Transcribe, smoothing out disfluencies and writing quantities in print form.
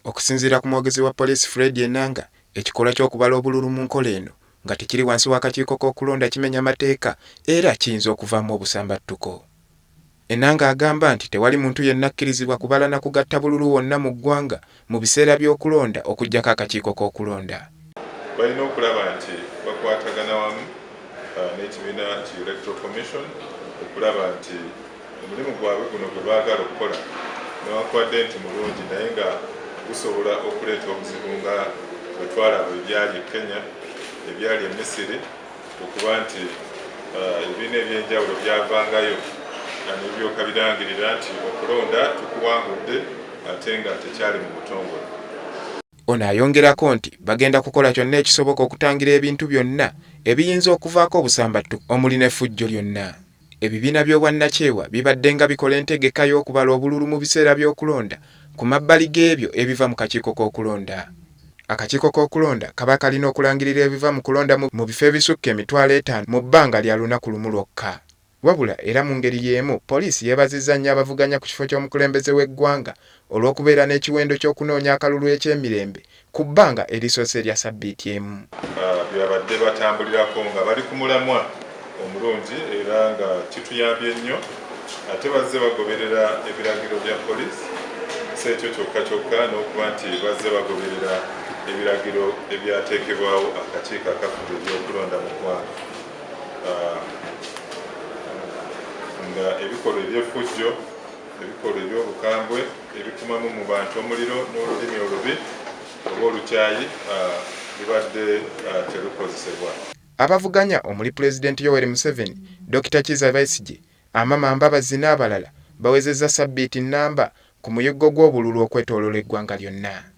Okusinziira ku mwogezi wa poliisi Fred Enanga, ekikolwa ky'okubala obululu mu nkola eno nga tekiri wansi w'akakiiko k'okulonda kimenya mateeka era kiyinza okuvaamu obusambattuko. Enanga agamba nti tewali muntu yenna akkirizibwa kubala na kugatta bululu wonna mu ggwanga mu biseera by'okulonda okuggyako akakiiko k'okulonda. Balina okulaba nti bakwatagana wamu n'ekibiina ki Electoral Commission okulaba nti omulimu gwabwe guno gwe baagala okukola newankubadde nti mulungi naye nga gusobola okuleeta obuzibu nga bwe twalaba ebyali e Kenya, ebyali e Misiri, okuba nti ebibiina ebyenjawulo byavangayo ne biryoka birangirira nti okulonda tukuwangudde ate nga tekyali mu butongole. Ono ayongerako nti bagenda kukola kyonna ekisoboka okutangira ebintu byonna ebiyinza okuvaako obusambattuko omuli n'effujjo lyonna. Ebibiina by'obwannakyewa bibadde nga bikola entegeka y'okubala obululu mu biseera by'okulonda ku mabbali g'ebyo ebiva mu kakiiko k'okulonda. Akakiiko k'okulonda kaba kalina okulangirira ebiva mu kulonda mu bifo ebisukka 5,000 mu bbanga lya lunaku lumu lwokka. Wabula era mu ngeri y'emu poliisi yeebazizza nnyo abavuganya ku kifo ky'omukulembeze w'eggwanga olw'okubeera n'ekiwendo ky'okunoonya akalulu eky'emirembe ku bbanga erisoose erya ssabbiiti emu. Byabadde batambulirako nga bali ku mulamwa omulungi era nga kituyambye nnyo ate bazze bagoberera ebiragiro bya poliisi si ekyo kyokka n'okuba nti bazze bagoberera ebiragiro ebyateekebwawo akakiiko akafuga ebyokulonda mu ggwanga. Nga ebikolwa eby'effujjo, ebikolwa eby'obukambwe, ebikumamu mu bantu omuliro n'olulimi olubi oba olukyayi bibadde terukozesebwa. Abavuganya omuli Pulezidenti Yoweri Museveni, Dr. Kizza Besigye, Amama Mbabazi n'abalala bawezezza ssabbiiti nnamba ku muyiggo gw'obululu okwetooloola eggwanga lyonna.